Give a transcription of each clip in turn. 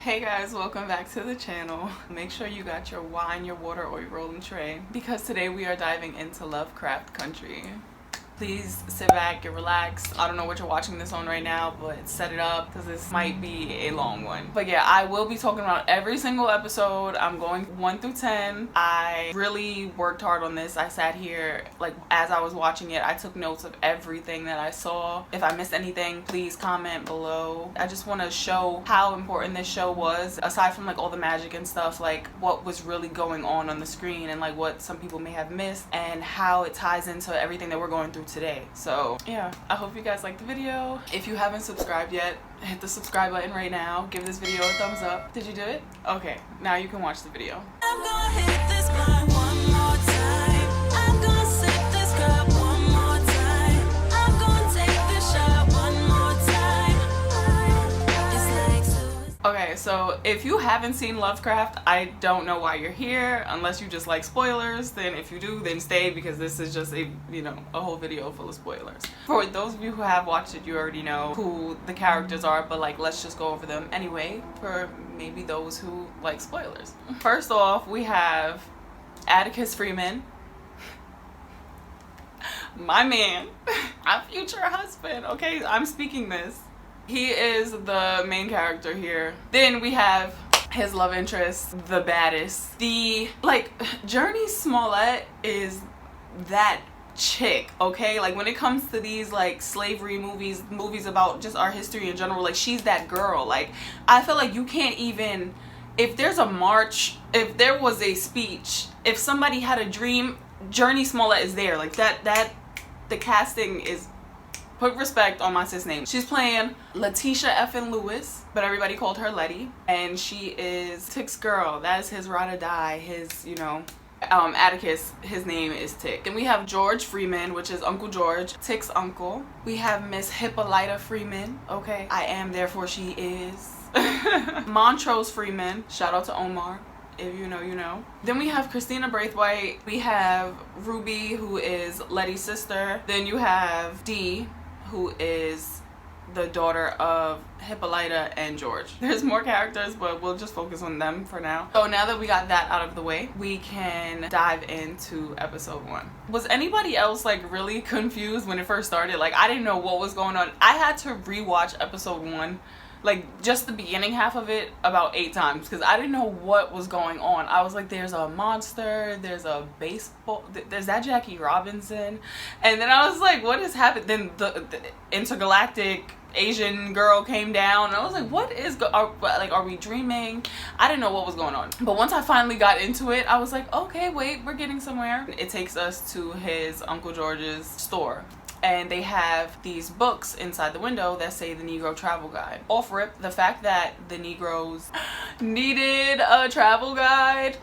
Hey guys, welcome back to the channel. Make sure you got your wine, your water, or your rolling tray because today we are diving into LoveCraft country. Please sit back and relax. I don't know what you're watching this on right now, but set it up because this might be a long one. But yeah, I will be talking about every single episode. I'm going 1 through 10. I really worked hard on this. I sat here, like, as I was watching it, I took notes of everything that I saw. If I missed anything, please comment below. I just want to show how important this show was, aside from like all the magic and stuff, like what was really going on the screen and like what some people may have missed and how it ties into everything that we're going through today. So yeah, I hope you guys liked the video. If you haven't subscribed yet, hit the subscribe button right now. Give this video a thumbs up. Did you do it? Okay, now you can watch the video. I'm gonna hit this bar one more time. I'm gonna sip this cup one more time. I'm gonna take this shot one more time. It's like suicide. Okay, so if you haven't seen LoveCraft, I don't know why you're here unless you just like spoilers. Then if you do, then stay because this is just a whole video full of spoilers. For those of you who have watched it, you already know who the characters are, but like let's just go over them anyway for maybe those who like spoilers. First off, we have Atticus Freeman, my man, my future husband. Okay, I'm speaking this. He is the main character here. Then we have his love interest, the baddest. Journey Smollett is that chick, okay? Like when it comes to these like slavery movies about just our history in general, like she's that girl. Like I feel like you can't even, if there's a march, if there was a speech, if somebody had a dream, Journey Smollett is there. Like that the casting is, put respect on my sis name. She's playing Letitia effin Lewis, but everybody called her Letty. And she is Tick's girl. That is his ride or die. His, Atticus, his name is Tick. And we have George Freeman, which is Uncle George, Tick's uncle. We have Miss Hippolyta Freeman. Okay, I am, therefore she is. Montrose Freeman. Shout out to Omar. If you know, you know. Then we have Christina Braithwaite. We have Ruby, who is Letty's sister. Then you have Dee, who is the daughter of Hippolyta and George. There's more characters, but we'll just focus on them for now. So now that we got that out of the way, we can dive into episode 1. Was anybody else like really confused when it first started? Like I didn't know what was going on. I had to rewatch episode 1, like just the beginning half of it, about 8 times because I didn't know what was going on. I was like, there's a monster, there's a baseball, there's that Jackie Robinson, and then I was like, what has happened? Then the intergalactic Asian girl came down and I was like, what is are we dreaming? I didn't know what was going on. But once I finally got into it, I was like, okay, wait, we're getting somewhere. It takes us to his Uncle George's store. And they have these books inside the window that say the Negro Travel Guide. Off rip, the fact that the Negroes needed a travel guide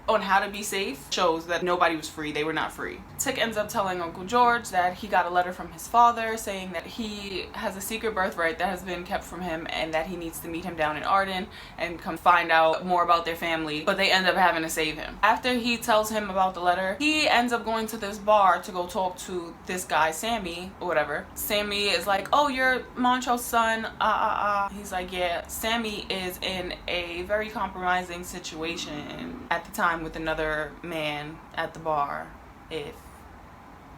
on how to be safe shows that nobody was free. They were not free. Tick ends up telling Uncle George that he got a letter from his father saying that he has a secret birthright that has been kept from him and that he needs to meet him down in Arden and come find out more about their family, but they end up having to save him. After he tells him about the letter, he ends up going to this bar to go talk to this guy, Sammy, or whatever. Sammy is like, oh, you're Montrose's son, He's like, yeah, Sammy is in a very compromising situation at the time with another man at the bar, if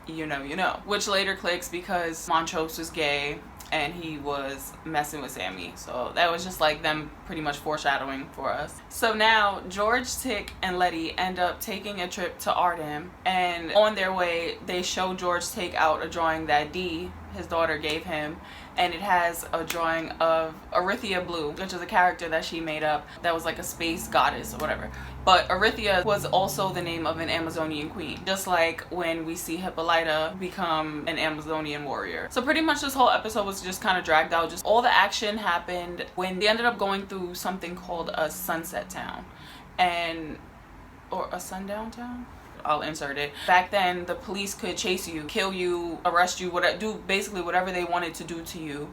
you know, you know. Which later clicks because Montrose was gay and he was messing with Sammy. So that was just like them pretty much foreshadowing for us. So now George, Tick, and Letty end up taking a trip to Arden, and on their way they show George take out a drawing that Dee, his daughter, gave him, and it has a drawing of Arithia Blue, which is a character that she made up that was like a space goddess or whatever. But Arithia was also the name of an Amazonian queen, just like when we see Hippolyta become an Amazonian warrior. So pretty much this whole episode was just kind of dragged out. Just all the action happened when they ended up going through something called a sunset town, or a sundown town? I'll insert it. Back then, the police could chase you, kill you, arrest you, do basically whatever they wanted to do to you.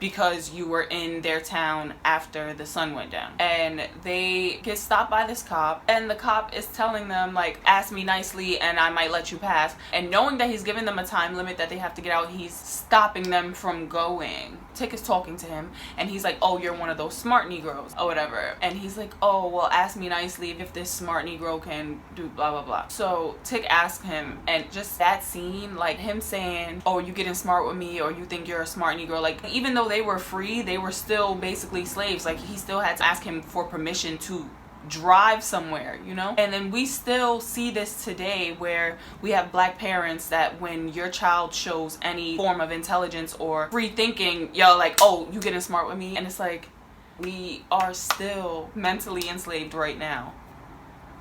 because you were in their town after the sun went down. And they get stopped by this cop, and the cop is telling them, like, ask me nicely and I might let you pass. And knowing that he's giving them a time limit that they have to get out, he's stopping them from going. Tick is talking to him, and he's like, oh, you're one of those smart Negroes or whatever. And he's like, oh, well, ask me nicely if this smart Negro can do blah blah blah. So Tick asks him, and just that scene, like him saying, oh, you getting smart with me, or you think you're a smart Negro, like even though they were free, they were still basically slaves. Like he still had to ask him for permission to drive somewhere, you know. And then we still see this today, where we have black parents that when your child shows any form of intelligence or free thinking, yo, like, oh, you getting smart with me. And it's like, we are still mentally enslaved right now.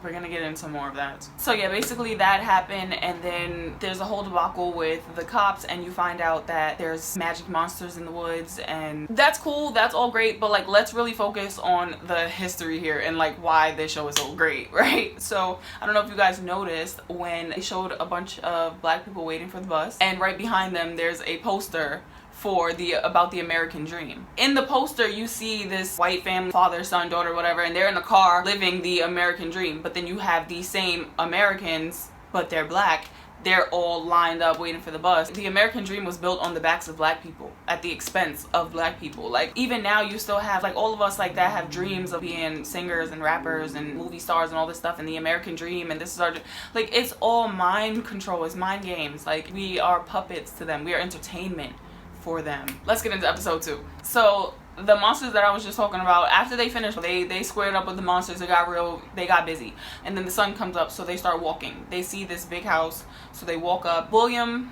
We're gonna get into more of that. So yeah, basically that happened, and then there's a whole debacle with the cops, and you find out that there's magic monsters in the woods, and that's cool, that's all great, but like, let's really focus on the history here and like why this show is so great, right? So I don't know if you guys noticed when they showed a bunch of black people waiting for the bus, and right behind them there's a poster for about the American dream. In the poster you see this white family, father, son, daughter, whatever, and they're in the car living the American dream. But then you have these same Americans, but they're black. They're all lined up waiting for the bus. The American dream was built on the backs of black people at the expense of black people. Like even now you still have like all of us like that have dreams of being singers and rappers and movie stars and all this stuff, and the American dream, and this is our, like, it's all mind control, it's mind games. Like we are puppets to them, we are entertainment for them. Let's get into episode 2. So the monsters that I was just talking about, after they finished, they squared up with the monsters, they got busy, and then the sun comes up, so they start walking. They see this big house, so they walk up. William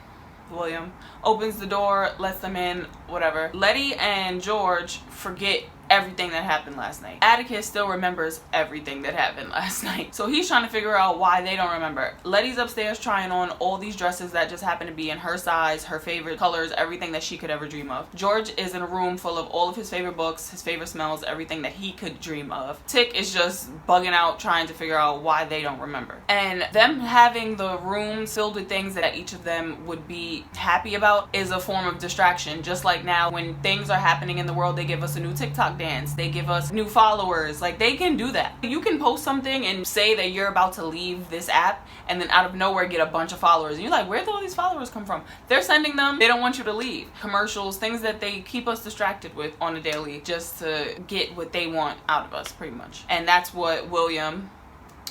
opens the door, lets them in, whatever. Letty and George forget everything that happened last night. Atticus still remembers everything that happened last night, so he's trying to figure out why they don't remember. Letty's upstairs trying on all these dresses that just happen to be in her size, her favorite colors, everything that she could ever dream of. George is in a room full of all of his favorite books, his favorite smells, everything that he could dream of. Tick is just bugging out trying to figure out why they don't remember. And them having the rooms filled with things that each of them would be happy about is a form of distraction. Just like now when things are happening in the world, they give us a new TikTok dance, they give us new followers. Like they can do that. You can post something and say that you're about to leave this app, and then out of nowhere get a bunch of followers, and you're like, where do all these followers come from? They're sending them, they don't want you to leave. Commercials, things that they keep us distracted with on a daily just to get what they want out of us, pretty much. And that's what William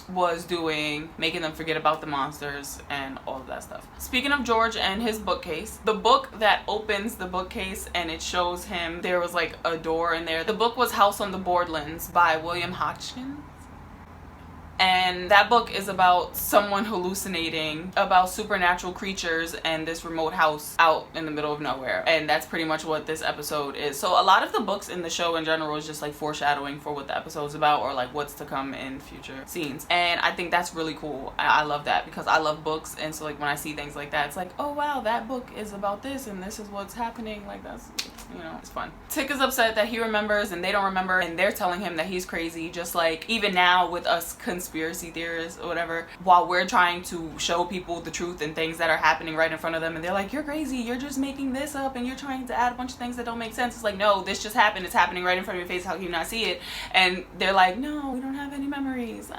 was doing, making them forget about the monsters and all of that stuff. Speaking of George and his bookcase, the book that opens the bookcase and it shows him, there was like a door in there. The book was House on the Boardlands by William Hodgkins. And that book is about someone hallucinating about supernatural creatures and this remote house out in the middle of nowhere. And that's pretty much what this episode is. So a lot of the books in the show in general is just like foreshadowing for what the episode's about, or like what's to come in future scenes. And I think that's really cool. I love that because I love books. And so like when I see things like that, it's like, oh wow, that book is about this and this is what's happening. Like that's, you know, it's fun. Tick is upset that he remembers and they don't remember, and they're telling him that he's crazy. Just like even now with us conspiracy theorists or whatever, while we're trying to show people the truth and things that are happening right in front of them, and they're like, you're crazy, you're just making this up and you're trying to add a bunch of things that don't make sense. It's like, no, this just happened, it's happening right in front of your face, how can you not see it? And they're like, no, we don't have any memories.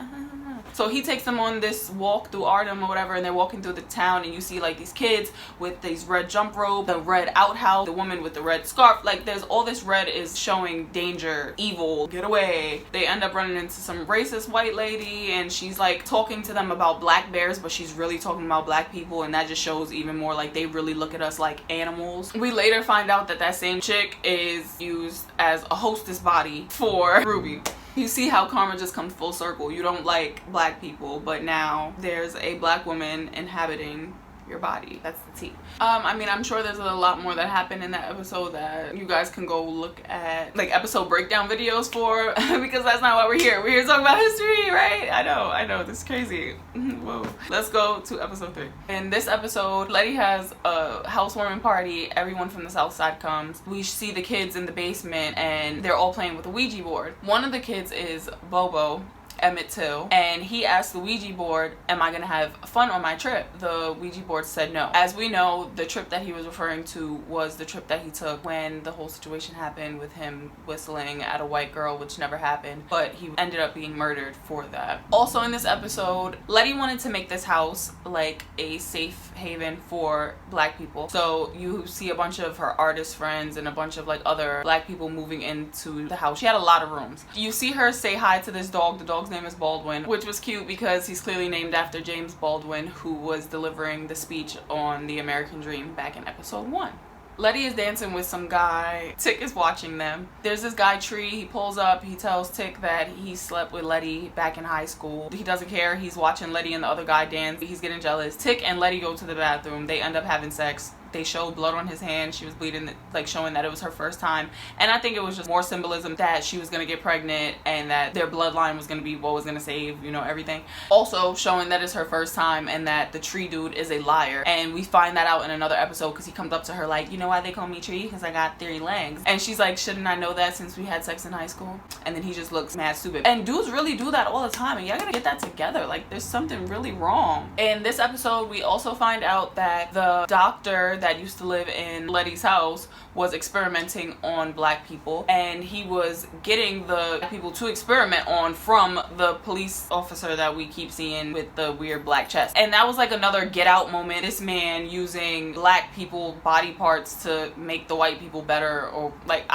So he takes them on this walk through Arnhem or whatever, and they're walking through the town, and you see like these kids with these red jump rope, the red outhouse, the woman with the red scarf. Like there's all this red is showing danger, evil, get away. They end up running into some racist white lady, and she's like talking to them about black bears, but she's really talking about black people, and that just shows even more like they really look at us like animals. We later find out that that same chick is used as a hostess body for Ruby. You see how karma just comes full circle. You don't like black people, but now there's a black woman inhabiting your body. That's the tea. I mean, I'm sure there's a lot more that happened in that episode that you guys can go look at like episode breakdown videos for because that's not why we're here. We're here to talk about history, right? I know, this is crazy. Whoa. Let's go to episode 3. In this episode, Letty has a housewarming party. Everyone from the south side comes. We see the kids in the basement and they're all playing with a Ouija board. One of the kids is Bobo, Emmett Till, and he asked the Ouija board, am I gonna have fun on my trip? The Ouija board said no. As we know, the trip that he was referring to was the trip that he took when the whole situation happened with him whistling at a white girl, which never happened, but he ended up being murdered for that. Also in this episode, Letty wanted to make this house like a safe haven for black people. So you see a bunch of her artist friends and a bunch of like other black people moving into the house. She had a lot of rooms. You see her say hi to this dog. The dog's name is Baldwin, which was cute because he's clearly named after James Baldwin, who was delivering the speech on The American Dream back in episode 1. Letty is dancing with some guy. Tick is watching them. There's this guy Tree. He pulls up. He tells Tick that he slept with Letty back in high school. He doesn't care. He's watching Letty and the other guy dance. He's getting jealous. Tick and Letty go to the bathroom. They end up having sex. They show blood on his hand. She was bleeding, like showing that it was her first time. And I think it was just more symbolism that she was going to get pregnant and that their bloodline was going to be what was going to save, you know, everything. Also showing that it's her first time and that the Tree dude is a liar. And we find that out in another episode because he comes up to her like, you know why they call me Tree? Because I got 3 legs. And she's like, shouldn't I know that since we had sex in high school? And then he just looks mad stupid. And dudes really do that all the time. And y'all gotta get that together. Like, there's something really wrong. In this episode, we also find out that the doctor that used to live in Letty's house was experimenting on black people, and he was getting the people to experiment on from the police officer that we keep seeing with the weird black chest. And that was like another Get Out moment. This man using black people body parts to make the white people better, or like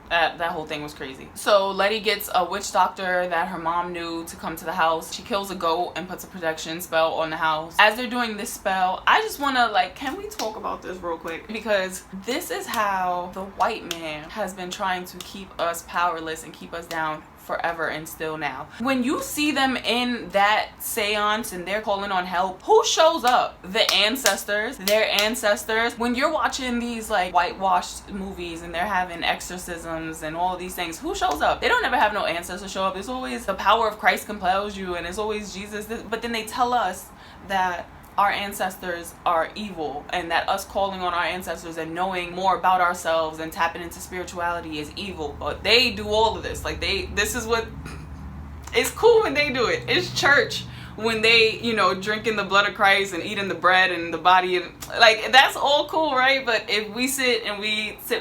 that whole thing was crazy. So Letty gets a witch doctor that her mom knew to come to the house. She kills a goat and puts a protection spell on the house. As they're doing this spell, I just want to like, can we talk about this real quick? Because this is how the white man has been trying to keep us powerless and keep us down forever and still now. When you see them in that seance and they're calling on help, who shows up? The ancestors, their ancestors. When you're watching these like whitewashed movies and they're having exorcisms and all of these things, who shows up? They don't ever have no ancestors show up. It's always the power of Christ compels you, and it's always Jesus. But then they tell us that our ancestors are evil, and that us calling on our ancestors and knowing more about ourselves and tapping into spirituality is evil. But they do all of this. Like, this is what, it's cool when they do it. It's church when they, you know, drinking the blood of Christ and eating the bread and the body, and like, that's all cool, right? But if we sit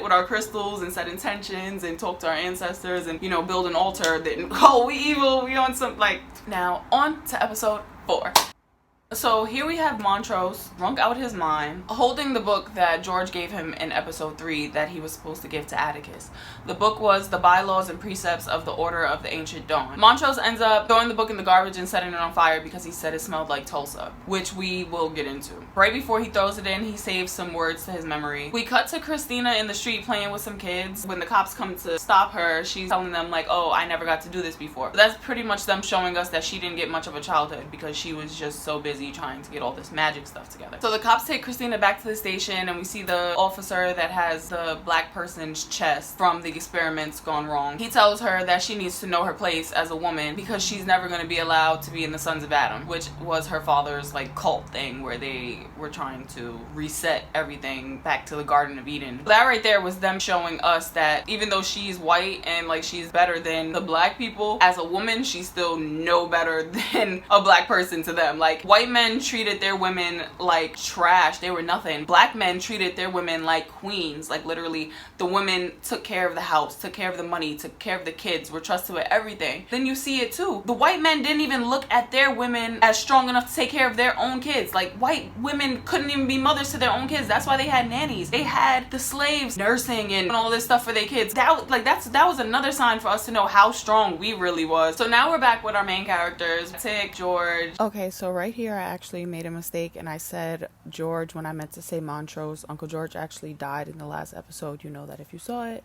with our crystals and set intentions and talk to our ancestors and, you know, build an altar, then, oh, we evil, we on some, like. Now on to episode 4. So here we have Montrose, drunk out his mind, holding the book that George gave him in episode 3 that he was supposed to give to Atticus. The book was The Bylaws and Precepts of the Order of the Ancient Dawn. Montrose ends up throwing the book in the garbage and setting it on fire because he said it smelled like Tulsa, which we will get into. Right before he throws it in, he saves some words to his memory. We cut to Christina in the street playing with some kids. When the cops come to stop her, she's telling them like, oh, I never got to do this before. But that's pretty much them showing us that she didn't get much of a childhood because she was just so busy trying to get all this magic stuff together. So the cops take Christina back to the station, and we see the officer that has the black person's chest from the experiments gone wrong. He tells her that she needs to know her place as a woman because she's never going to be allowed to be in the Sons of Adam, which was her father's like cult thing where they were trying to reset everything back to the Garden of Eden. That right there was them showing us that even though she's white and like she's better than the black people, as a woman she's still no better than a black person to them. Like, white men treated their women like trash. They were nothing. Black men treated their women like queens. Like, literally, the women took care of the house, took care of the money, took care of the kids, were trusted with everything. Then you see it too. The white men didn't even look at their women as strong enough to take care of their own kids. Like, white women couldn't even be mothers to their own kids. That's why they had nannies. They had the slaves nursing and all this stuff for their kids. That was another sign for us to know how strong we really was. So now we're back with our main characters, Tick, George. Okay, so right here I actually made a mistake and I said George when I meant to say Montrose. Uncle George actually died in the last episode. You know that if you saw it.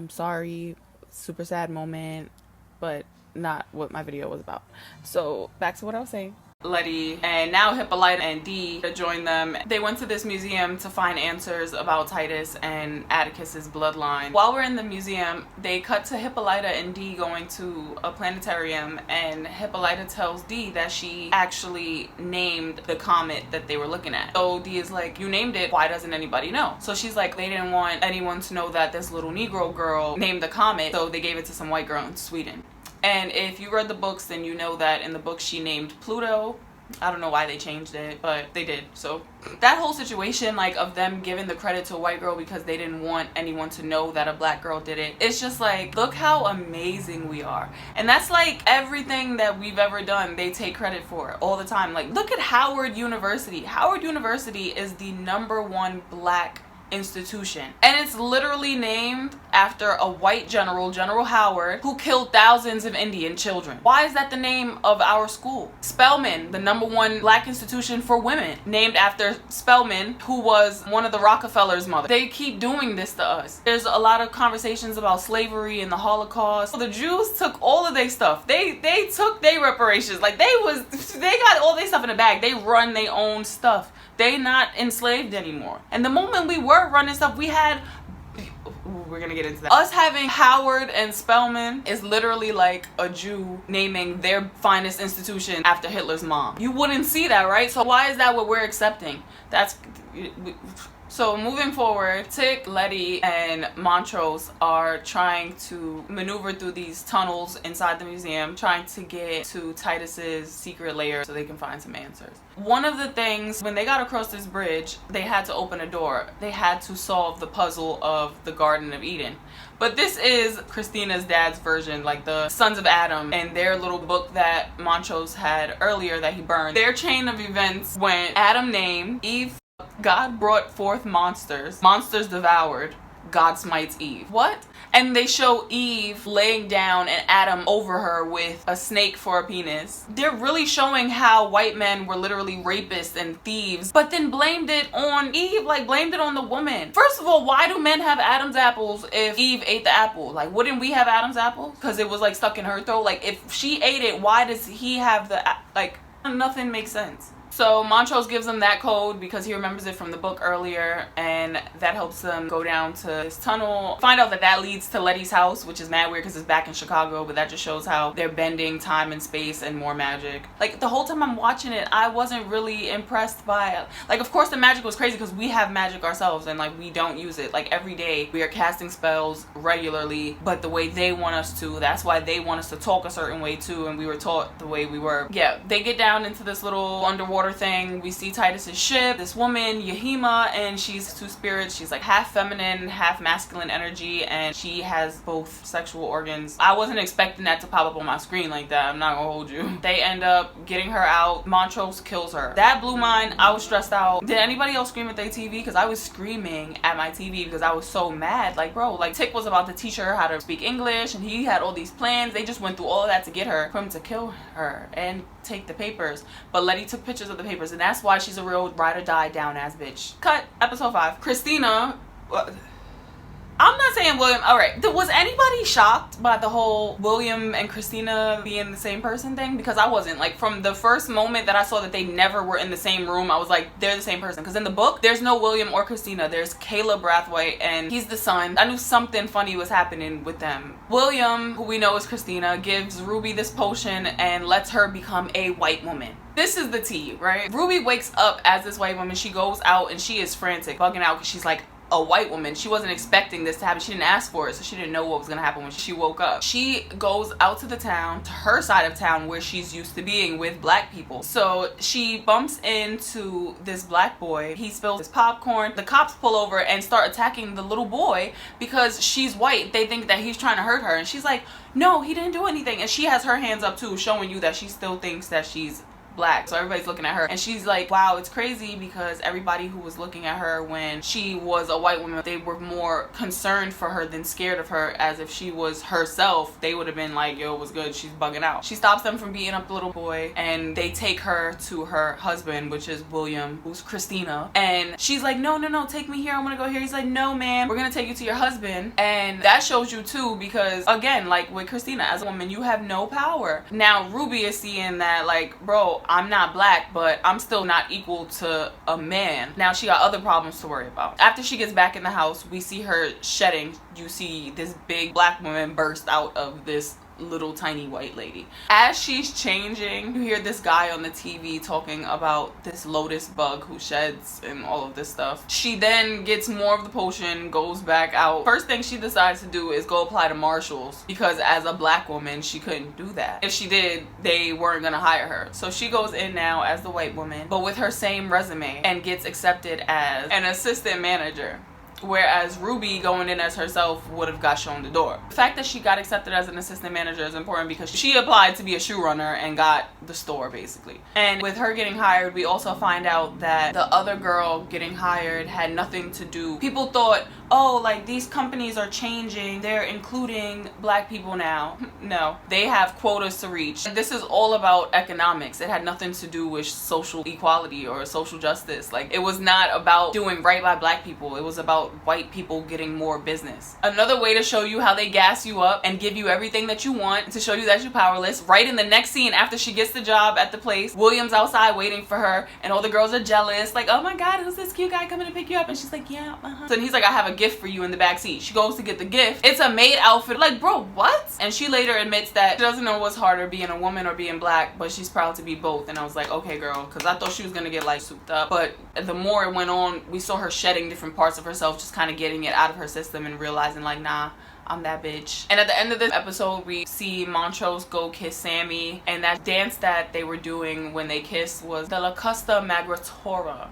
Sorry, super sad moment, but not what my video was about. So back to what I was saying. Letty and now Hippolyta and Dee join them. They went to this museum to find answers about Titus and Atticus's bloodline. While we're in the museum, they cut to Hippolyta and Dee going to a planetarium, and Hippolyta tells Dee that she actually named the comet that they were looking at. So Dee is like, you named it, why doesn't anybody know? So she's like, they didn't want anyone to know that this little Negro girl named the comet, so they gave it to some white girl in Sweden. And if you read the books, then you know that in the book she named Pluto. I don't know why they changed it, but they did. So that whole situation, like, of them giving the credit to a white girl because they didn't want anyone to know that a black girl did it, it's just like, look how amazing we are. And that's like everything that we've ever done, they take credit for all the time. Like, look at Howard University. Howard University is the #1 black institution, and it's literally named after a white general, General Howard, who killed thousands of Indian children. Why is that the name of our school? Spelman, the #1 black institution for women, named after Spelman, who was one of the Rockefellers' mother. They keep doing this to us. There's a lot of conversations about slavery and the Holocaust. The Jews took all of their stuff. They took their reparations. Like, they got all their stuff in the bag. They run their own stuff. They not enslaved anymore. And the moment we were running stuff, we had, we're gonna get into that. Us having Howard and Spelman is literally like a Jew naming their finest institution after Hitler's mom. You wouldn't see that, right? So why is that what we're accepting? So moving forward, Tick, Letty, and Montrose are trying to maneuver through these tunnels inside the museum, trying to get to Titus's secret lair so they can find some answers. One of the things, when they got across this bridge, they had to open a door. They had to solve the puzzle of the Garden of Eden. But this is Christina's dad's version, like the Sons of Adam, and their little book that Montrose had earlier that he burned. Their chain of events went Adam named, Eve, God brought forth monsters, monsters devoured, God smites Eve. What? And they show Eve laying down and Adam over her with a snake for a penis. They're really showing how white men were literally rapists and thieves, but then blamed it on Eve, like blamed it on the woman. First of all, why do men have Adam's apples if Eve ate the apple? Like, wouldn't we have Adam's apples? Because it was like stuck in her throat. Like, if she ate it, why does he have the, like, nothing makes sense. So Montrose gives them that code because he remembers it from the book earlier, and that helps them go down to this tunnel. Find out that that leads to Letty's house, which is mad weird because it's back in Chicago, but that just shows how they're bending time and space and more magic. Like, the whole time I'm watching it, I wasn't really impressed by it. Like, of course the magic was crazy because we have magic ourselves and like we don't use it. Like, every day we are casting spells regularly, but the way they want us to. That's why they want us to talk a certain way too, and we were taught the way we were. Yeah, they get down into this little underwater thing. We see Titus's ship, this woman Yahima, and she's two spirits. She's like half feminine, half masculine energy, and she has both sexual organs. I wasn't expecting that to pop up on my screen like that, I'm not gonna hold you. They end up getting her out. Montrose kills her. That blew mine. I was stressed out. Did anybody else scream at their TV? Because I was screaming at my TV because I was so mad. Like, bro, like, Tick was about to teach her how to speak English and he had all these plans. They just went through all of that to get her, for him to kill her and take the papers. But Letty took pictures of the papers, and that's why she's a real ride or die down ass bitch. Cut. Episode 5. Christina. I'm not saying William. Alright, was anybody shocked by the whole William and Christina being the same person thing? Because I wasn't. Like, from the first moment that I saw that they never were in the same room, I was like, they're the same person. Because in the book, there's no William or Christina. There's Caleb Brathwaite, and he's the son. I knew something funny was happening with them. William, who we know is Christina, gives Ruby this potion and lets her become a white woman. This is the tea, right? Ruby wakes up as this white woman. She goes out and she is frantic, bugging out because she's like, a white woman. She wasn't expecting this to happen. She didn't ask for it, so she didn't know what was gonna happen when she woke up. She goes out to the town, to her side of town where she's used to being with black people. So she bumps into this black boy. He spills his popcorn. The cops pull over and start attacking the little boy because she's white. They think that he's trying to hurt her, and she's like, no, he didn't do anything. And she has her hands up too, showing you that she still thinks that she's black. So everybody's looking at her, and she's like, wow, it's crazy because everybody who was looking at her when she was a white woman, they were more concerned for her than scared of her. As if she was herself, they would have been like, yo, what's good, she's bugging out. She stops them from beating up the little boy, and they take her to her husband, which is William, who's Christina, and she's like, no, take me here, I want to go here. He's like, no, man, we're gonna take you to your husband. And that shows you too, because again, like with Christina, as a woman, you have no power. Now Ruby is seeing that, like, bro, I'm not black, but I'm still not equal to a man. Now she got other problems to worry about. After she gets back in the house, we see her shedding. You see this big black woman burst out of this little tiny white lady. As she's changing, you hear this guy on the TV talking about this lotus bug who sheds and all of this stuff. She then gets more of the potion, goes back out. First thing she decides to do is go apply to Marshall's, because as a black woman she couldn't do that. If she did, they weren't gonna hire her. So she goes in now as the white woman, but with her same resume, and gets accepted as an assistant manager. Whereas Ruby going in as herself would have got shown the door. The fact that she got accepted as an assistant manager is important because she applied to be a shoe runner and got the store basically. And with her getting hired, we also find out that the other girl getting hired had nothing to do. People thought, oh, like these companies are changing, they're including black people now. No, they have quotas to reach. This is all about economics. It had nothing to do with social equality or social justice. Like, it was not about doing right by black people. It was about white people getting more business. Another way to show you how they gas you up and give you everything that you want, to show you that you're powerless. Right in the next scene after she gets the job at the place, William's outside waiting for her and all the girls are jealous, like, oh my god, who's this cute guy coming to pick you up? And she's like, yeah, So then he's like, I have a gift for you in the back seat. She goes to get the gift. It's a maid outfit. Like, bro, what? And she later admits that she doesn't know what's harder, being a woman or being black, but she's proud to be both. And I was like, okay girl, because I thought she was gonna get like souped up. But the more it went on, we saw her shedding different parts of herself, just kind of getting it out of her system and realizing like, nah, I'm that bitch. And at the end of this episode, we see Montrose go kiss Sammy, and that dance that they were doing when they kissed was the La Costa Migratora,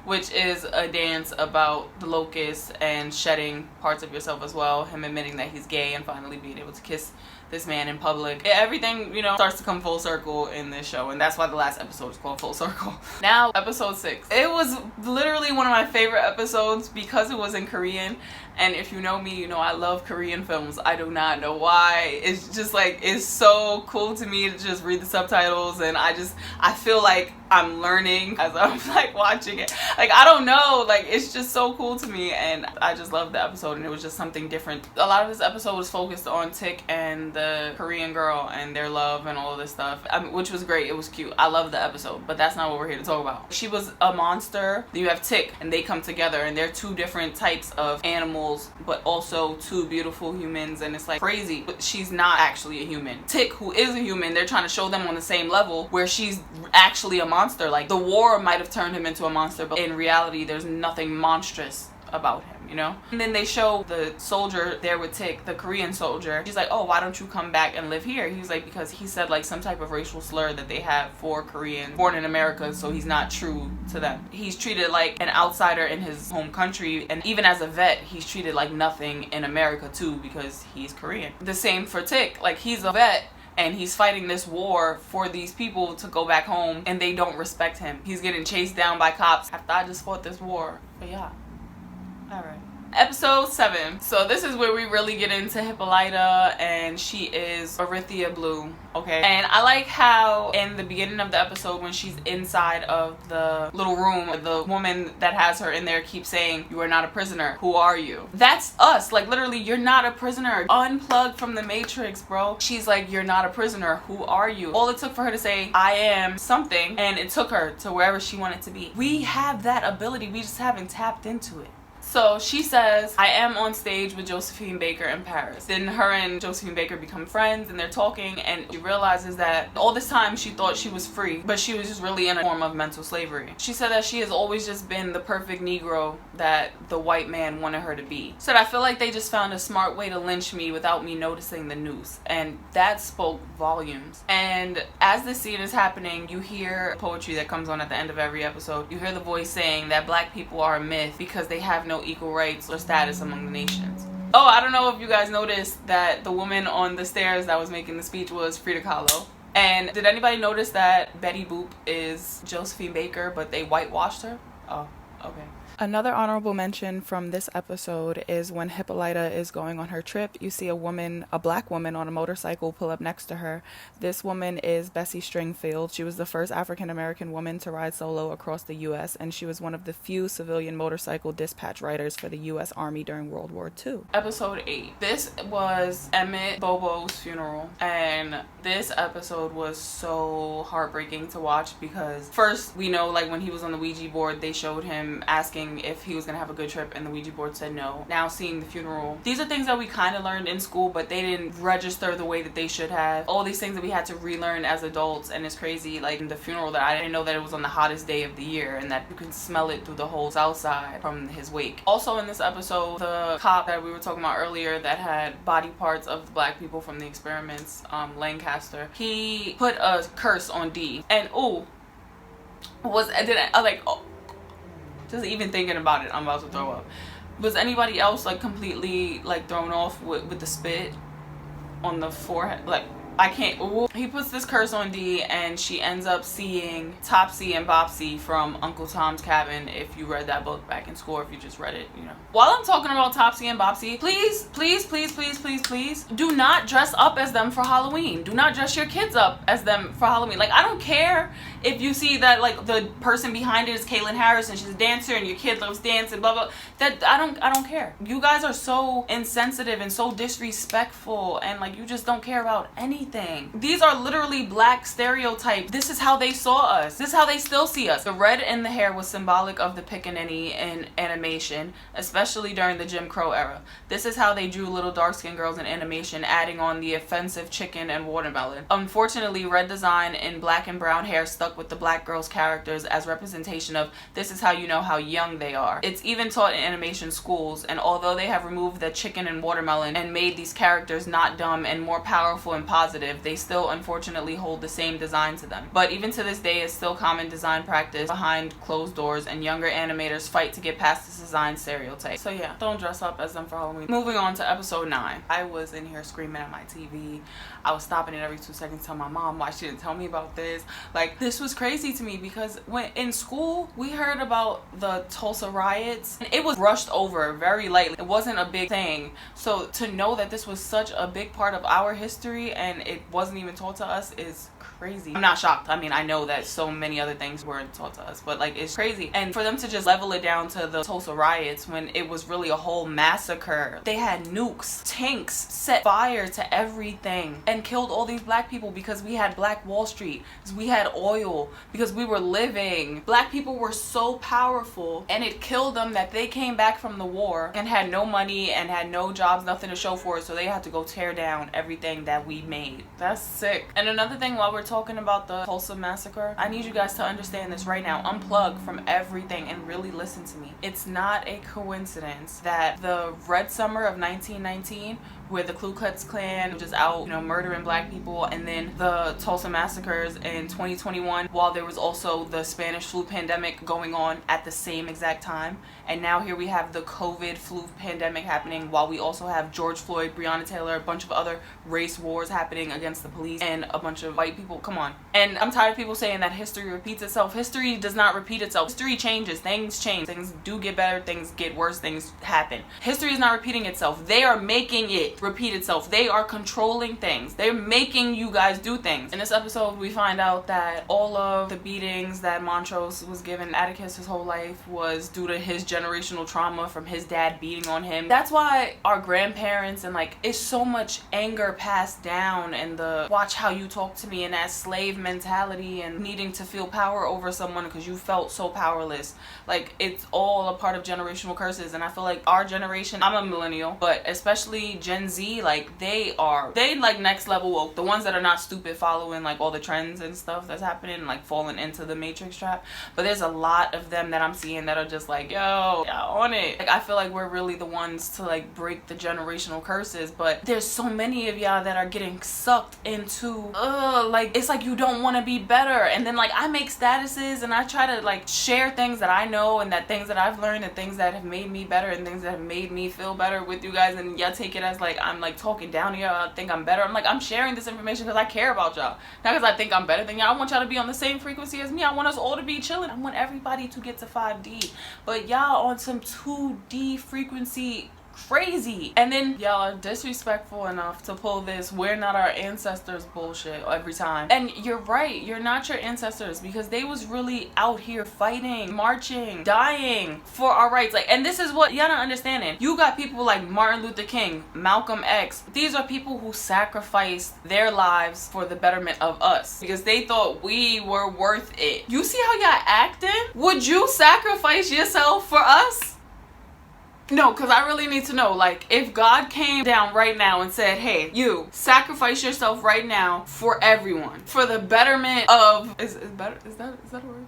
which is a dance about the locust and shedding parts of yourself as well, him admitting that he's gay and finally being able to kiss this man in public. Everything, you know, starts to come full circle in this show, and that's why the last episode is called Full Circle. Now, episode 6. It was literally one of my favorite episodes because it was in Korean, and if you know me, you know I love Korean films. I do not know why. It's just like, it's so cool to me to just read the subtitles, and I feel like I'm learning as I'm like watching it. Like, I don't know, like, it's just so cool to me, and I just loved the episode, and it was just something different. A lot of this episode was focused on Tik and the Korean girl and their love and all of this stuff, which was great. It was cute. I loved the episode, but that's not what we're here to talk about. She was a monster. Then you have Tik, and they come together, and they're two different types of animals, but also two beautiful humans, and it's like crazy. But she's not actually a human. Tik, who is a human, they're trying to show them on the same level, where she's actually a monster. Like, the war might have turned him into a monster, but in reality, there's nothing monstrous about him, you know? And then they show the soldier there with Tik, the Korean soldier. She's like, oh, why don't you come back and live here? He's like, because he said like some type of racial slur that they have for Koreans born in America, so he's not true to them. He's treated like an outsider in his home country, and even as a vet, he's treated like nothing in America too, because he's Korean. The same for Tik. Like, he's a vet, and he's fighting this war for these people to go back home, and they don't respect him. He's getting chased down by cops after I just fought this war. But yeah. Alright. Episode 7. So this is where we really get into Hippolyta, and she is Erythea Blue, okay? And I like how in the beginning of the episode, when she's inside of the little room, the woman that has her in there keeps saying, you are not a prisoner. Who are you? That's us. Like, literally, you're not a prisoner. Unplugged from the Matrix, bro. She's like, you're not a prisoner. Who are you? All it took for her to say, I am something, and it took her to wherever she wanted to be. We have that ability. We just haven't tapped into it. So she says, I am on stage with Josephine Baker in Paris. Then her and Josephine Baker become friends, and they're talking, and she realizes that all this time she thought she was free, but she was just really in a form of mental slavery. She said that she has always just been the perfect Negro that the white man wanted her to be. Said, I feel like they just found a smart way to lynch me without me noticing the noose. And that spoke volumes. And as this scene is happening, you hear poetry that comes on at the end of every episode. You hear the voice saying that black people are a myth because they have no equal rights or status among the nations. Oh, I don't know if you guys noticed that the woman on the stairs that was making the speech was Frida Kahlo. And did anybody notice that Betty Boop is Josephine Baker, but they whitewashed her? Oh, okay. Another honorable mention from this episode is when Hippolyta is going on her trip. You see a black woman on a motorcycle pull up next to her. This woman is Bessie Stringfield. She was the first African-American woman to ride solo across the U.S., and she was one of the few civilian motorcycle dispatch riders for the U.S. Army during World War II. Episode 8. This was Emmett Bobo's funeral, and this episode was so heartbreaking to watch because first, we know, like, when he was on the Ouija board, they showed him asking asking if he was gonna have a good trip, and the Ouija board said no. Now seeing the funeral, these are things that we kind of learned in school, but they didn't register the way that they should have. All these things that we had to relearn as adults, and it's crazy. Like in the funeral, that I didn't know that it was on the hottest day of the year, and that you can smell it through the whole south side from his wake. Also in this episode, the cop that we were talking about earlier that had body parts of the black people from the experiments, Lancaster, he put a curse on D, and just even thinking about it, I'm about to throw up. Was anybody else like completely like thrown off with the spit on the forehead? Like, I can't. Ooh. He puts this curse on Dee, and she ends up seeing Topsy and Bopsy from Uncle Tom's Cabin. If you read that book back in school, or if you just read it, you know. While I'm talking about Topsy and Bopsy, please, please, please, please, please, please, do not dress up as them for Halloween. Do not dress your kids up as them for Halloween. Like, I don't care if you see that like the person behind it is Caitlin Harris and she's a dancer and your kid loves dance and blah blah. That I don't care. You guys are so insensitive and so disrespectful, and like you just don't care about anything. These are literally black stereotypes. This is how they saw us. This is how they still see us. The red in the hair was symbolic of the pickaninny in animation, especially during the Jim Crow era. This is how they drew little dark-skinned girls in animation, adding on the offensive chicken and watermelon. Unfortunately, red design in black and brown hair stuck with the black girls' characters as representation of this is how you know how young they are. It's even taught in animation schools, and although they have removed the chicken and watermelon and made these characters not dumb and more powerful and positive, they still unfortunately hold the same design to them. But even to this day, it's still common design practice behind closed doors, and younger animators fight to get past this design stereotype. So yeah, don't dress up as them for Halloween. Moving on to episode 9. I was in here screaming at my TV. I was stopping it every 2 seconds to tell my mom why she didn't tell me about this. Like, this was crazy to me because when in school we heard about the Tulsa riots, and it was brushed over very lightly. It wasn't a big thing. So to know that this was such a big part of our history and it wasn't even taught to us is crazy. I'm not shocked. I mean, I know that so many other things weren't taught to us, but like it's crazy. And for them to just level it down to the Tulsa riots when it was really a whole massacre. They had nukes, tanks, set fire to everything and killed all these black people because we had Black Wall Street, because we had oil, because we were living. Black people were so powerful, and it killed them that they came back from the war and had no money and had no jobs, nothing to show for it, so they had to go tear down everything that we made. That's sick. And another thing, while we're talking about the Tulsa massacre, I need you guys to understand this right now. Unplug from everything and really listen to me. It's not a coincidence that the Red Summer of 1919, where the Ku Klux Klan was just out, you know, murdering black people, and then the Tulsa massacres in 2021, while there was also the Spanish flu pandemic going on at the same exact time. And now here we have the COVID flu pandemic happening while we also have George Floyd, Breonna Taylor, a bunch of other race wars happening against the police and a bunch of white people. Come on. And I'm tired of people saying that history repeats itself. History does not repeat itself. History changes. Things change. Things do get better. Things get worse. Things happen. History is not repeating itself. They are making it repeat itself. They are controlling things. They're making you guys do things. In this episode, we find out that all of the beatings that Montrose was given Atticus his whole life was due to his generational trauma from his dad beating on him. That's why our grandparents and like it's so much anger passed down, and the watch how you talk to me and that slave mentality and needing to feel power over someone because you felt so powerless. Like it's all a part of generational curses. And I feel like our generation, I'm a millennial, but especially Gen Z, like they like next level woke. The ones that are not stupid following like all the trends and stuff that's happening and like falling into the matrix trap. But there's a lot of them that I'm seeing that are just like, yo, yeah, on it. Like I feel like we're really the ones to like break the generational curses, but there's so many of y'all that are getting sucked into like it's like you don't want to be better. And then like I make statuses and I try to like share things that I know and that things that I've learned and things that have made me better and things that have made me feel better with you guys, and y'all take it as like I'm like talking down to y'all. I think I'm better. I'm like, I'm sharing this information because I care about y'all, not because I think I'm better than y'all. I want y'all to be on the same frequency as me. I want us all to be chilling. I want everybody to get to 5D, but y'all on some 2D frequency crazy. And then y'all are disrespectful enough to pull this "we're not our ancestors" bullshit every time. And you're right, you're not your ancestors, because they was really out here fighting, marching, dying for our rights. Like, and this is what y'all not understanding. You got people like Martin Luther King, Malcolm X. These are people who sacrificed their lives for the betterment of us because they thought we were worth it. You see how y'all acting? Would you sacrifice yourself for us? No, because I really need to know, like, if God came down right now and said, hey, you sacrifice yourself right now for everyone, for the betterment of, is that a word?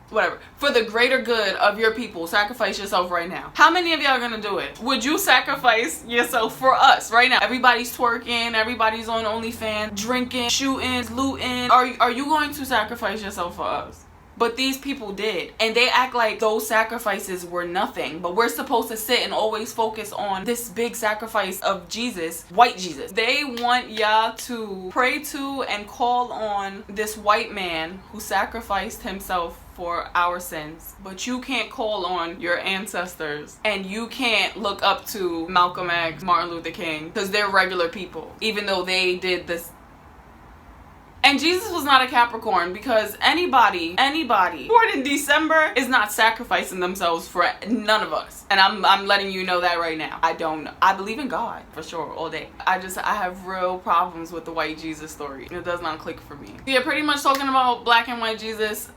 Whatever, for the greater good of your people, sacrifice yourself right now. How many of y'all are gonna do it? Would you sacrifice yourself for us right now? Everybody's twerking, everybody's on OnlyFans, drinking, shooting, looting. Are you going to sacrifice yourself for us? But these people did, and they act like those sacrifices were nothing. But we're supposed to sit and always focus on this big sacrifice of Jesus, white Jesus. They want y'all to pray to and call on this white man who sacrificed himself for our sins. But you can't call on your ancestors, and you can't look up to Malcolm X, Martin Luther King, because they're regular people, even though they did this. And Jesus was not a Capricorn, because anybody born in December is not sacrificing themselves for none of us. And I'm letting you know that right now. I don't know. I believe in God for sure all day. I have real problems with the white Jesus story. It does not click for me. Yeah, pretty much talking about black and white Jesus.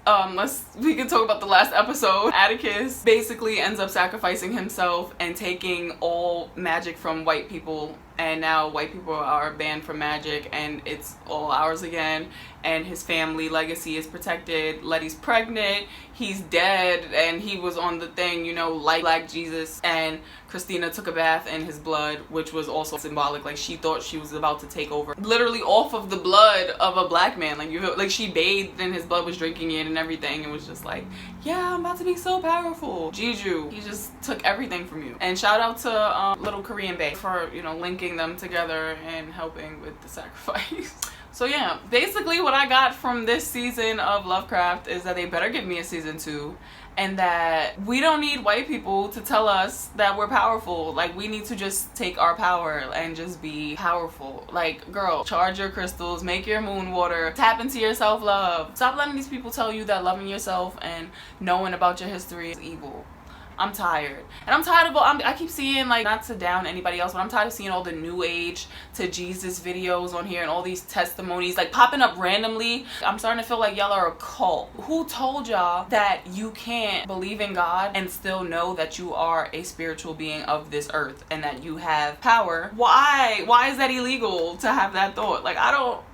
We can talk about the last episode. Atticus basically ends up sacrificing himself and taking all magic from white people. And now white people are banned from magic, and it's all ours again. And his family legacy is protected. Letty's pregnant. He's dead, and he was on the thing, you know, like Black Jesus. And Christina took a bath in his blood, which was also symbolic. Like, she thought she was about to take over, literally off of the blood of a black man. Like she bathed in his blood, was drinking it and everything. It was just like, yeah, I'm about to be so powerful. Jeju, he just took everything from you. And shout out to Little Korean Bae for, you know, linking them together and helping with the sacrifice. So yeah, basically what I got from this season of LoveCraft is that they better give me a season 2, and that we don't need white people to tell us that we're powerful. Like, we need to just take our power and just be powerful. Like, girl, charge your crystals, make your moon water, tap into your self-love. Stop letting these people tell you that loving yourself and knowing about your history is evil. I'm tired. And I'm tired of I keep seeing, like, not to down anybody else, but I'm tired of seeing all the new age to Jesus videos on here and all these testimonies like popping up randomly. I'm starting to feel like y'all are a cult. Who told y'all that you can't believe in God and still know that you are a spiritual being of this earth and that you have power? Why is that illegal to have that thought? Like,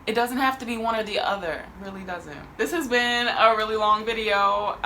it doesn't have to be one or the other. It really doesn't. This has been a really long video.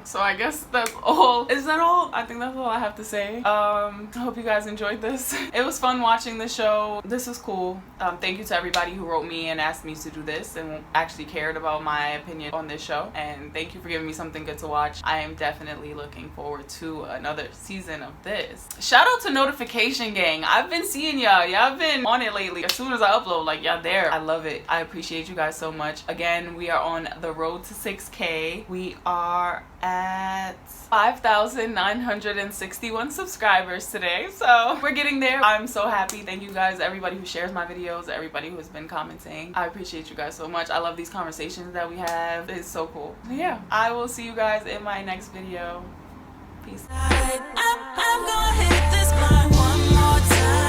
So I guess that's all. Is that all? I think that's all I have to say. I hope you guys enjoyed this. It was fun watching the show. This was cool. Thank you to everybody who wrote me and asked me to do this and actually cared about my opinion on this show. And thank you for giving me something good to watch. I am definitely looking forward to another season of this. Shout out to Notification Gang. I've been seeing y'all. Y'all have been on it lately. As soon as I upload, like, y'all there. I love it. I appreciate you guys so much. Again, we are on the road to 6K. We are at 5,961 subscribers today, so we're getting there. I'm so happy. Thank you guys, everybody who shares my videos, everybody who has been commenting. I appreciate you guys so much. I love these conversations that we have. It's so cool. Yeah, I will see you guys in my next video. Peace. I'm gonna hit this part one more time.